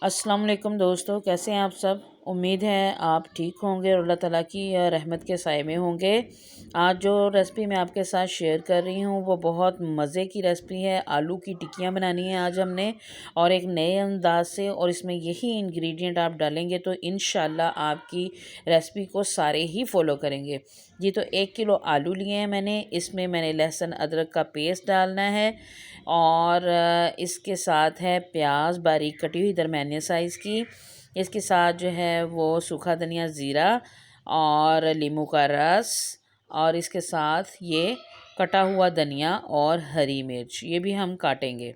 अस्सलाम वालेकुम दोस्तों, कैसे हैं आप सब। उम्मीद है आप ठीक होंगे और अल्लाह ताला की रहमत के साए में होंगे। आज जो रेसिपी मैं आपके साथ शेयर कर रही हूँ वो बहुत मज़े की रेसिपी है। आलू की टिक्कियाँ बनानी है आज हमने, और एक नए अंदाज से, और इसमें यही इंग्रेडिएंट आप डालेंगे तो इंशाल्लाह आपकी रेसिपी को सारे ही फॉलो करेंगे। जी, तो 1 किलो आलू लिए हैं मैंने। इसमें मैंने लहसुन अदरक का पेस्ट डालना है, और इसके साथ है प्याज बारीक कटी हुई दरमियाने साइज़ की। इसके साथ जो है वो सूखा धनिया, ज़ीरा और नींबू का रस, और इसके साथ ये कटा हुआ धनिया और हरी मिर्च, ये भी हम काटेंगे।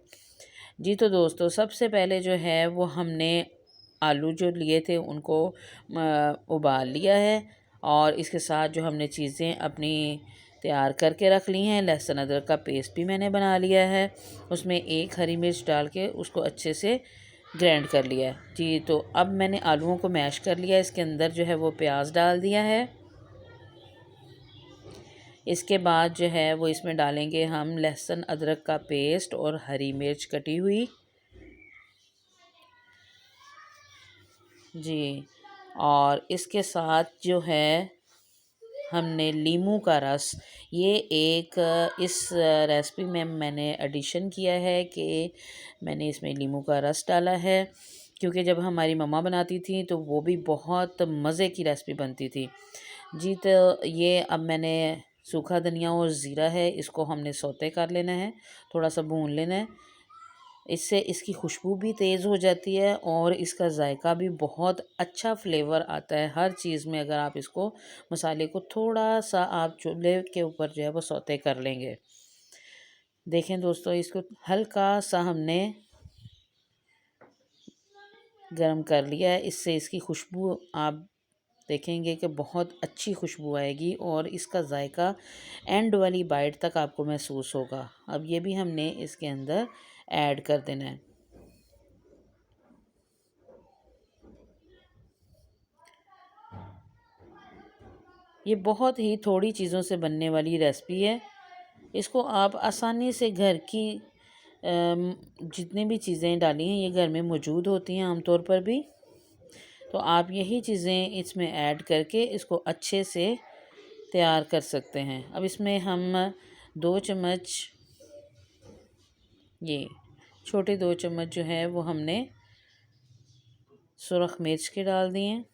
जी, तो दोस्तों सबसे पहले जो है वो हमने आलू जो लिए थे उनको उबाल लिया है, और इसके साथ जो हमने चीज़ें अपनी तैयार करके रख ली हैं, लहसुन अदरक का पेस्ट भी मैंने बना लिया है। उसमें एक हरी मिर्च डाल के उसको अच्छे से ग्राइंड कर लिया है। जी, तो अब मैंने आलूओं को मैश कर लिया। इसके अंदर जो है वो प्याज डाल दिया है। इसके बाद जो है वो इसमें डालेंगे हम लहसुन अदरक का पेस्ट और हरी मिर्च कटी हुई। जी, और इसके साथ जो है हमने नींबू का रस, ये एक इस रेसिपी में मैंने एडिशन किया है कि मैंने इसमें नींबू का रस डाला है, क्योंकि जब हमारी मम्मा बनाती थी तो वो भी बहुत मज़े की रेसिपी बनती थी। जी, तो ये अब मैंने सूखा धनिया और ज़ीरा है, इसको हमने सौते कर लेना है, थोड़ा सा भून लेना है। इससे इसकी खुशबू भी तेज़ हो जाती है और इसका जायका भी बहुत अच्छा फ्लेवर आता है हर चीज़ में, अगर आप इसको मसाले को थोड़ा सा आप चूल्हे के ऊपर जो है वो सौते कर लेंगे। देखें दोस्तों, इसको हल्का सा हमने गरम कर लिया है। इससे इसकी खुशबू आप देखेंगे कि बहुत अच्छी खुशबू आएगी और इसका जायका एंड वाली बाइट तक आपको महसूस होगा। अब ये भी हमने इसके अंदर ऐड कर देना है। ये बहुत ही थोड़ी चीज़ों से बनने वाली रेसिपी है। इसको आप आसानी से घर की जितनी भी चीज़ें डाली हैं ये घर में मौजूद होती हैं आमतौर पर भी, तो आप यही चीज़ें इसमें ऐड करके इसको अच्छे से तैयार कर सकते हैं। अब इसमें हम 2 चम्मच, ये छोटे 2 चम्मच जो है वो हमने सुरख मिर्च के डाल दिए हैं।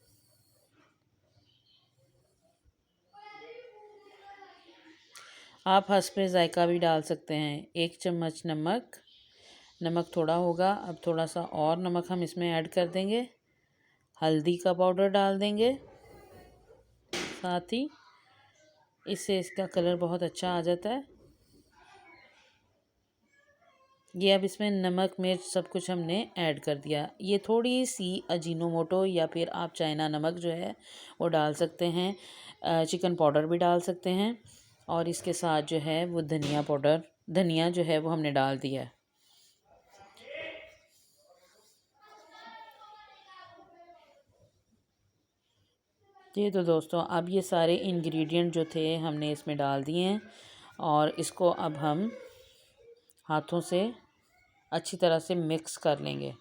आप हस्बे ज़ायका भी डाल सकते हैं। 1 चम्मच नमक, नमक थोड़ा होगा, अब थोड़ा सा और नमक हम इसमें ऐड कर देंगे। हल्दी का पाउडर डाल देंगे साथ ही, इससे इसका कलर बहुत अच्छा आ जाता है। ये अब इसमें नमक मिर्च सब कुछ हमने ऐड कर दिया। ये थोड़ी सी अजीनोमोटो या फिर आप चाइना नमक जो है वो डाल सकते हैं, चिकन पाउडर भी डाल सकते हैं, और इसके साथ जो है वो धनिया पाउडर, धनिया जो है वो हमने डाल दिया है। ये तो दोस्तों अब ये सारे इंग्रेडिएंट जो थे हमने इसमें डाल दिए हैं, और इसको अब हम हाथों से अच्छी तरह से मिक्स कर लेंगे।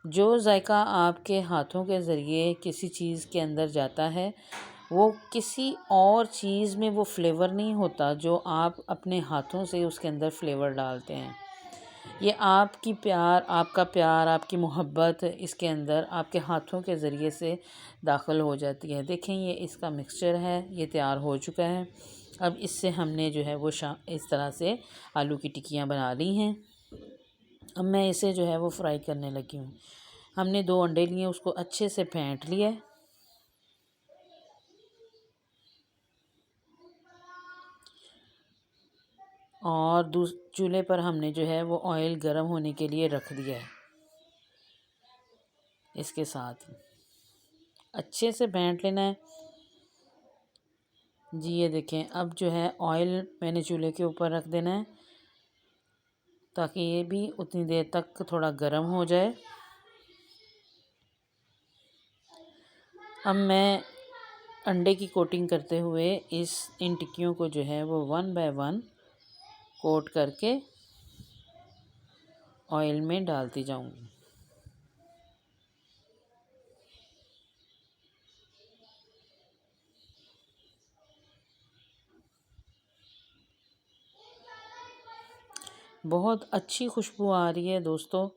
जो जायका आपके हाथों के ज़रिए किसी चीज़ के अंदर जाता है वो किसी और चीज़ में वो फ्लेवर नहीं होता जो आप अपने हाथों से उसके अंदर फ्लेवर डालते हैं। ये आपका प्यार, आपकी मोहब्बत इसके अंदर आपके हाथों के ज़रिए से दाखिल हो जाती है। देखें, ये इसका मिक्सचर है, ये तैयार हो चुका है। अब इससे हमने जो है वो इस तरह से आलू की टिक्कियाँ बना ली हैं। अब मैं इसे जो है वो फ्राई करने लगी हूँ। हमने 2 अंडे लिए, उसको अच्छे से फेंट लिया है, और चूल्हे पर हमने जो है वो ऑयल गर्म होने के लिए रख दिया है। इसके साथ अच्छे से फेंट लेना है। जी, ये देखें, अब जो है ऑयल मैंने चूल्हे के ऊपर रख देना है ताकि ये भी उतनी देर तक थोड़ा गर्म हो जाए। अब मैं अंडे की कोटिंग करते हुए इन टिक्कियों को जो है वो 1 बाय 1 कोट करके ऑयल में डालती जाऊंगी। बहुत अच्छी खुशबू आ रही है दोस्तों।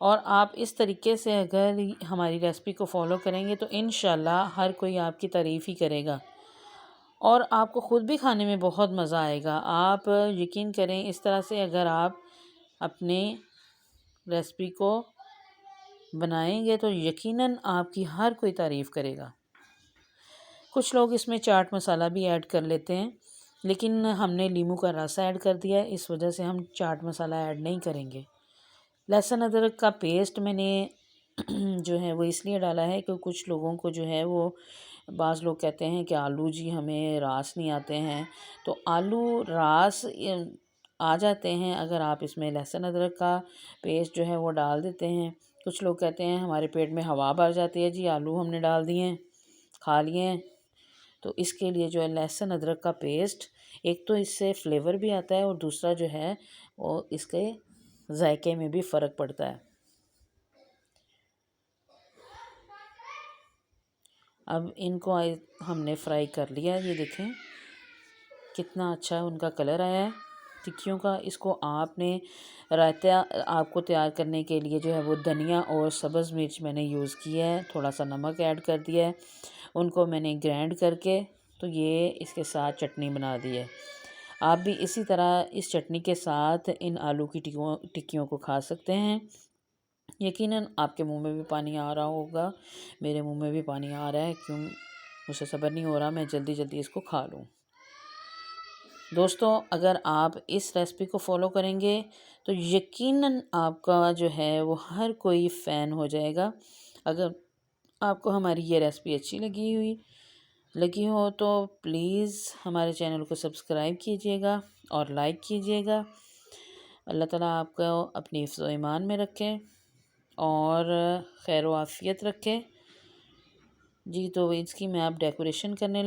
और आप इस तरीके से अगर हमारी रेसिपी को फॉलो करेंगे तो इंशाल्लाह हर कोई आपकी तारीफ़ ही करेगा और आपको ख़ुद भी खाने में बहुत मज़ा आएगा। आप यकीन करें, इस तरह से अगर आप अपने रेसिपी को बनाएंगे तो यकीनन आपकी हर कोई तारीफ़ करेगा। कुछ लोग इसमें चाट मसाला भी ऐड कर लेते हैं, लेकिन हमने नींबू का रस ऐड कर दिया है, इस वजह से हम चाट मसाला ऐड नहीं करेंगे। लहसुन अदरक का पेस्ट मैंने जो है वो इसलिए डाला है कि कुछ लोगों को जो है वो, बाज़ लोग कहते हैं कि आलू जी हमें रास नहीं आते हैं, तो आलू रास आ जाते हैं अगर आप इसमें लहसुन अदरक का पेस्ट जो है वो डाल देते हैं। कुछ लोग कहते हैं हमारे पेट में हवा भर जाती है जी, आलू हमने डाल दिए हैं, खा लिए हैं। तो इसके लिए जो है लहसुन अदरक का पेस्ट, एक तो इससे फ्लेवर भी आता है और दूसरा जो है वो इसके जायके में भी फ़र्क पड़ता है। अब इनको हमने फ्राई कर लिया, ये देखें कितना अच्छा उनका कलर आया है टिक्कियों का। इसको आपने रायता आपको तैयार करने के लिए जो है वो धनिया और सब्ज़ मिर्च मैंने यूज़ किया है, थोड़ा सा नमक ऐड कर दिया है, उनको मैंने ग्राइंड करके तो ये इसके साथ चटनी बना दी है। आप भी इसी तरह इस चटनी के साथ इन आलू की टिक्कियों को खा सकते हैं। यकीनन आपके मुंह में भी पानी आ रहा होगा, मेरे मुंह में भी पानी आ रहा है, क्यों मुझे सब्र नहीं हो रहा मैं जल्दी जल्दी इसको खा लूँ। दोस्तों, अगर आप इस रेसिपी को फॉलो करेंगे तो यकीनन आपका जो है वो हर कोई फ़ैन हो जाएगा। अगर आपको हमारी ये रेसिपी अच्छी लगी हो तो प्लीज़ हमारे चैनल को सब्सक्राइब कीजिएगा और लाइक कीजिएगा। अल्लाह ताला आपको अपनी हिफ्ज़ ईमान में रखे और खैर व आफ़ियत रखे जी। तो इसकी मैं अब डेकोरेशन करने लगी।